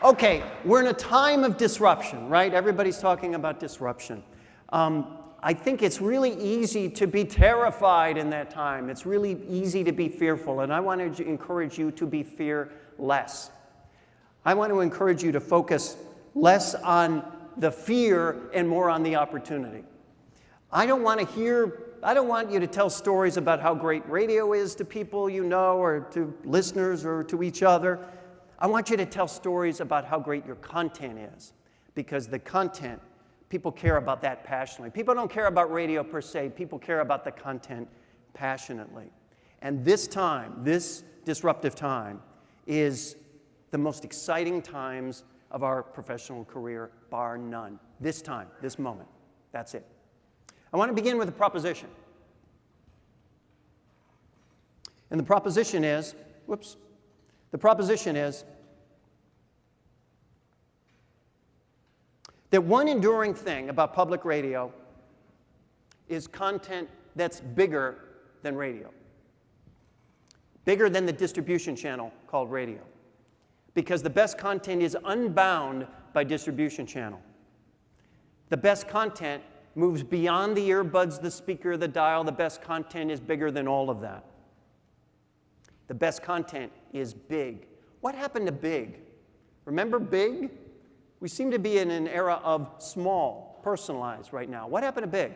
Okay, we're in a time of disruption, right? Everybody's talking about disruption. I think it's really easy to be terrified in that time. It's really easy to be fearful, and I want to encourage you to be fearless. I want to encourage you to focus less on the fear and more on the opportunity. I don't want you to tell stories about how great radio is to people you know, or to listeners, or to each other. I want you to tell stories about how great your content is, because the content, people care about that passionately. People don't care about radio per se. People care about the content passionately. And this time, this disruptive time, is the most exciting times of our professional career, bar none. This time, this moment. That's it. I want to begin with a proposition. And the proposition is, that one enduring thing about public radio is content that's bigger than radio. Bigger than the distribution channel called radio. Because the best content is unbound by distribution channel. The best content moves beyond the earbuds, the speaker, the dial. The best content is bigger than all of that. The best content is big. What happened to big? Remember big? We seem to be in an era of small, personalized right now. What happened to big?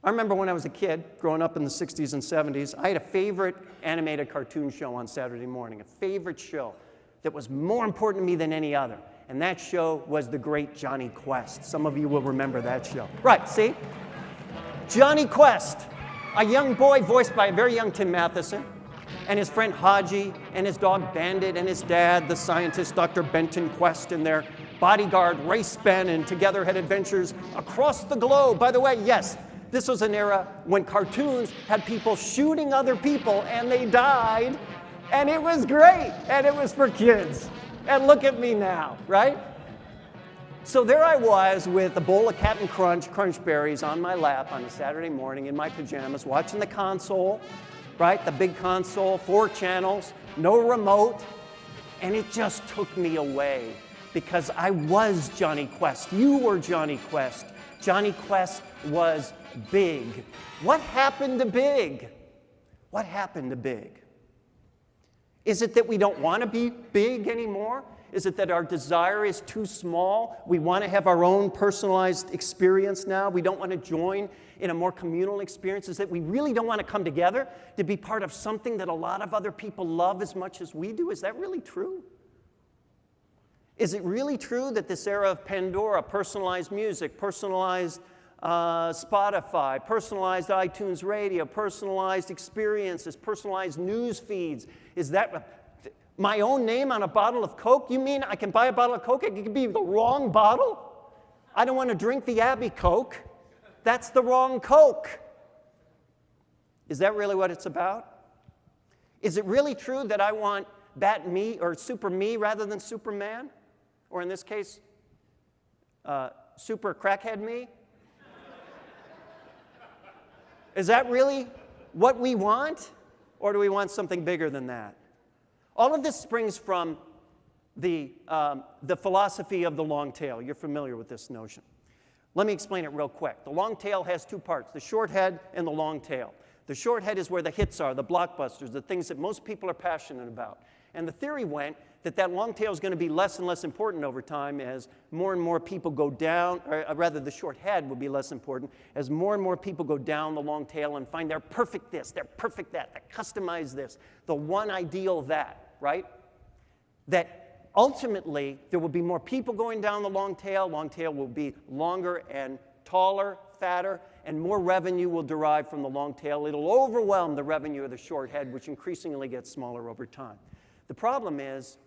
I remember when I was a kid, growing up in the 60s and 70s, I had a favorite animated cartoon show on Saturday morning, a favorite show that was more important to me than any other. And that show was The Great Johnny Quest. Some of you will remember that show. Right, see? Johnny Quest, a young boy voiced by a very young Tim Matheson, and his friend Haji, and his dog Bandit, and his dad, the scientist Dr. Benton Quest, and their bodyguard Race Ben, and together had adventures across the globe. By the way, yes, this was an era when cartoons had people shooting other people, and they died, and it was great, and it was for kids. And look at me now, right? So there I was with a bowl of Captain Crunch berries on my lap on a Saturday morning in my pajamas, watching the console, right? The big console, 4 channels, no remote, and it just took me away because I was Johnny Quest. You were Johnny Quest. Johnny Quest was big. What happened to big? What happened to big? Is it that we don't want to be big anymore? Is it that our desire is too small? We want to have our own personalized experience now? We don't want to join in a more communal experience? Is that we really don't want to come together to be part of something that a lot of other people love as much as we do? Is that really true? Is it really true that this era of Pandora, personalized music, personalized Spotify, personalized iTunes radio, personalized experiences, personalized news feeds, is that my own name on a bottle of Coke? You mean I can buy a bottle of Coke? It could be the wrong bottle? I don't want to drink the Abbey Coke. That's the wrong Coke. Is that really what it's about? Is it really true that I want Bat Me or Super Me rather than Superman? Or in this case, Super Crackhead Me? Is that really what we want? Or do we want something bigger than that? All of this springs from the philosophy of the long tail. You're familiar with this notion. Let me explain it real quick. The long tail has 2 parts, the short head and the long tail. The short head is where the hits are, the blockbusters, the things that most people are passionate about. And the theory went that that long tail is going to be less and less important over time as more and more people go down, or rather the short head will be less important as more and more people go down the long tail and find their perfect this, their perfect that, their customized this, the one ideal that, right? That ultimately there will be more people going down the long tail will be longer and taller, fatter, and more revenue will derive from the long tail. It'll overwhelm the revenue of the short head, which increasingly gets smaller over time. The problem is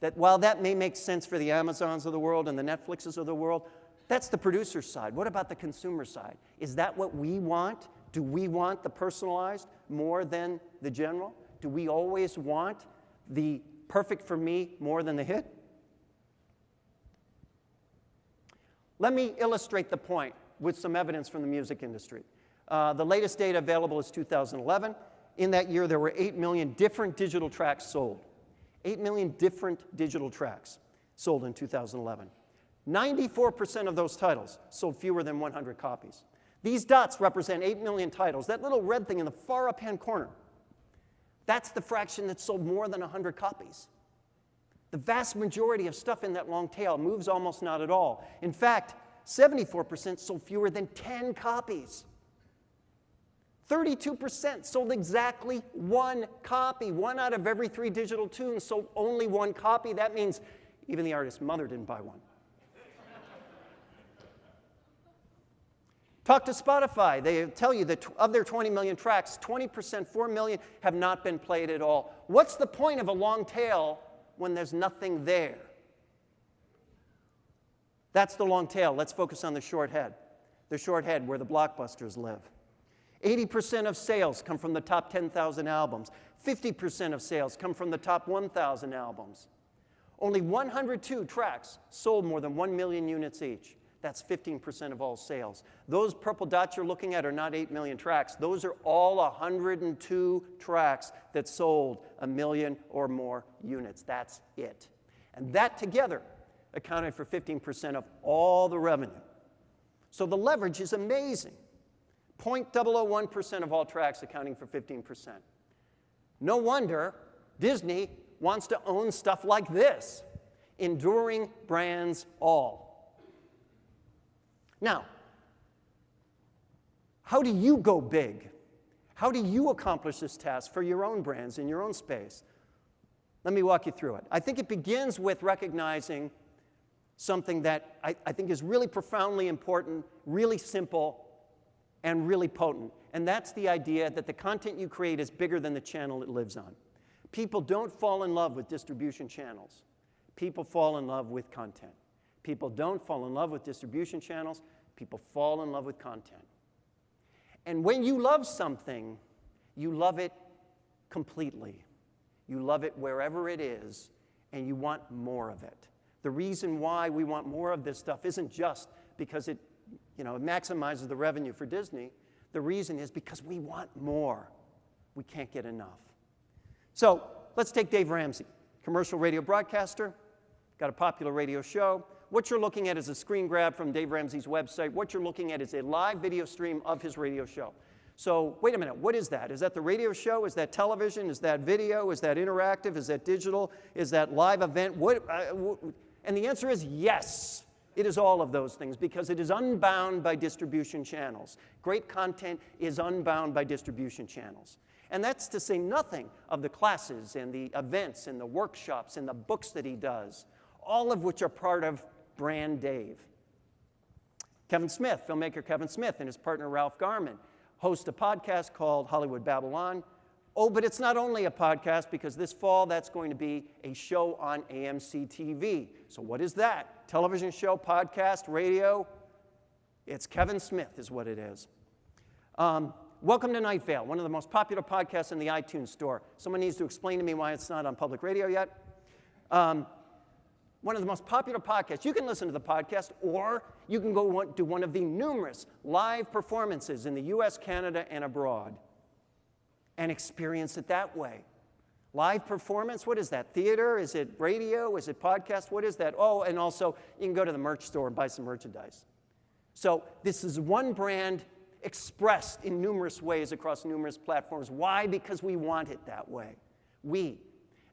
that while that may make sense for the Amazons of the world and the Netflixes of the world, that's the producer's side. What about the consumer side? Is that what we want? Do we want the personalized more than the general? Do we always want the perfect for me more than the hit? Let me illustrate the point with some evidence from the music industry. The latest data available is 2011. In that year, there were 8 million different digital tracks sold. 8 million different digital tracks. sold in 2011. 94% of those titles sold fewer than 100 copies. These dots represent 8 million titles. That little red thing in the far up-hand corner, that's the fraction that sold more than 100 copies. The vast majority of stuff in that long tail moves almost not at all. In fact, 74% sold fewer than 10 copies. 32% sold exactly 1 copy. 1 out of every 3 digital tunes sold only 1 copy. That means even the artist's mother didn't buy one. Talk to Spotify. They tell you that of their 20 million tracks, 20%, 4 million, have not been played at all. What's the point of a long tail when there's nothing there? That's the long tail. Let's focus on the short head. The short head where the blockbusters live. 80% of sales come from the top 10,000 albums. 50% of sales come from the top 1,000 albums. Only 102 tracks sold more than 1 million units each. That's 15% of all sales. Those purple dots you're looking at are not 8 million tracks. Those are all 102 tracks that sold 1 million or more units. That's it. And that together accounted for 15% of all the revenue. So the leverage is amazing. 0.001% of all tracks accounting for 15%. No wonder Disney wants to own stuff like this. Enduring brands all. Now, how do you go big? How do you accomplish this task for your own brands in your own space? Let me walk you through it. I think it begins with recognizing something that I think is really profoundly important, really simple, and really potent. And that's the idea that the content you create is bigger than the channel it lives on. People don't fall in love with distribution channels. People fall in love with content. People don't fall in love with distribution channels. People fall in love with content. And when you love something, you love it completely. You love it wherever it is, and you want more of it. The reason why we want more of this stuff isn't just because it maximizes the revenue for Disney. The reason is because we want more. We can't get enough. So let's take Dave Ramsey, commercial radio broadcaster, got a popular radio show. What you're looking at is a screen grab from Dave Ramsey's website. What you're looking at is a live video stream of his radio show. So wait a minute, what is that? Is that the radio show? Is that television? Is that video? Is that interactive? Is that digital? Is that live event? And the answer is yes. It is all of those things because it is unbound by distribution channels. Great content is unbound by distribution channels. And that's to say nothing of the classes and the events and the workshops and the books that he does, all of which are part of Brand Dave. Kevin Smith, filmmaker Kevin Smith and his partner Ralph Garman host a podcast called Hollywood Babylon. Oh, but it's not only a podcast because this fall that's going to be a show on AMC TV. So what is that? Television show, podcast, radio? It's Kevin Smith is what it is. Welcome to Night Vale, one of the most popular podcasts in the iTunes store. Someone needs to explain to me why it's not on public radio yet. One of the most popular podcasts. You can listen to the podcast, or you can go do one of the numerous live performances in the US, Canada, and abroad and experience it that way. Live performance, what is that? Theater? Is it radio? Is it podcast? What is that? Oh, and also you can go to the merch store and buy some merchandise. So this is one brand expressed in numerous ways across numerous platforms. Why? Because we want it that way.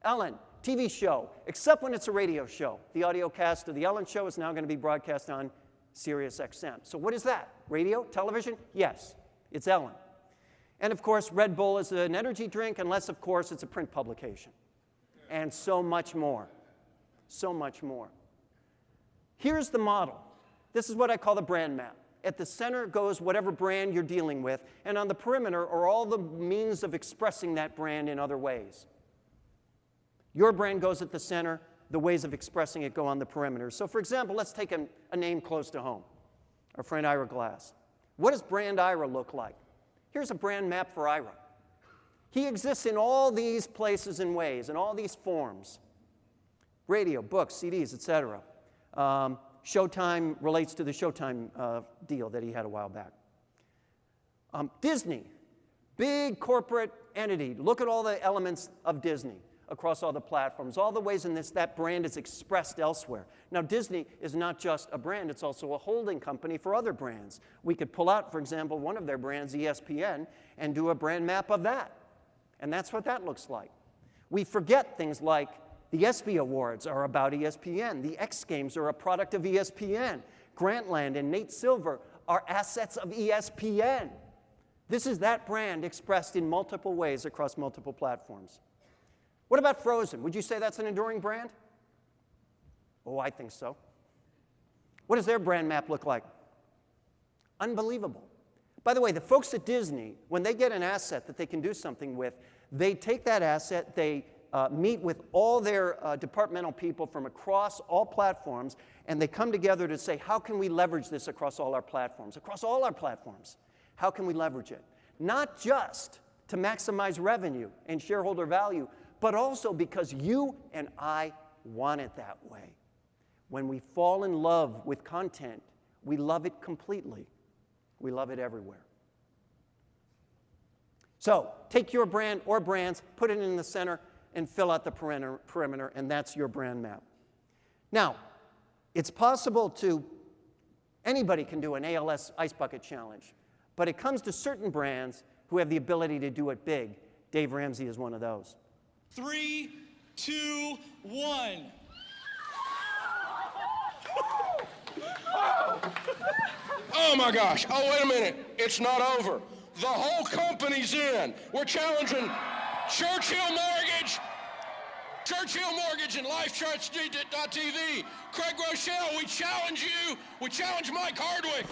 Ellen, TV show, except when it's a radio show. The audio cast of The Ellen Show is now going to be broadcast on Sirius XM. So what is that? Radio? Television? Yes, it's Ellen. And of course, Red Bull is an energy drink, unless, of course, it's a print publication. And so much more. So much more. Here's the model. This is what I call the brand map. At the center goes whatever brand you're dealing with, and on the perimeter are all the means of expressing that brand in other ways. Your brand goes at the center, the ways of expressing it go on the perimeter. So for example, let's take a name close to home, our friend Ira Glass. What does brand Ira look like? Here's a brand map for Ira. He exists in all these places and ways, in all these forms. Radio, books, CDs, etc. Showtime relates to the Showtime deal that he had a while back. Disney, big corporate entity. Look at all the elements of Disney. across all the platforms, all the ways in this that brand is expressed elsewhere. Now, Disney is not just a brand, it's also a holding company for other brands. We could pull out, for example, one of their brands, ESPN, and do a brand map of that. And that's what that looks like. We forget things like the ESPY Awards are about ESPN. The X Games are a product of ESPN. Grantland and Nate Silver are assets of ESPN. This is that brand expressed in multiple ways across multiple platforms. What about Frozen? Would you say that's an enduring brand? Oh, I think so. What does their brand map look like? Unbelievable. By the way, the folks at Disney, when they get an asset that they can do something with, they take that asset, they meet with all their departmental people from across all platforms, and they come together to say, how can we leverage this across all our platforms? Across all our platforms, how can we leverage it? Not just to maximize revenue and shareholder value, but also because you and I want it that way. When we fall in love with content, we love it completely. We love it everywhere. So take your brand or brands, put it in the center, and fill out the perimeter, and that's your brand map. Now, it's possible to, anybody can do an ALS Ice Bucket Challenge, but it comes to certain brands who have the ability to do it big. Dave Ramsey is one of those. 3, 2, 1. Oh my gosh, oh wait a minute, it's not over. The whole company's in. We're challenging Churchill Mortgage and LifeCharts.tv. Craig Rochelle, we challenge you. We challenge Mike Hardwick.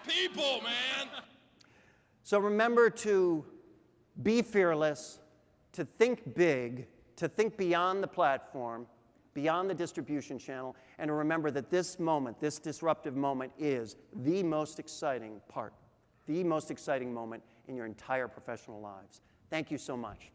People, man. So remember to be fearless, to think big, to think beyond the platform, beyond the distribution channel, and to remember that this moment, this disruptive moment, is the most exciting part, the most exciting moment in your entire professional lives. Thank you so much.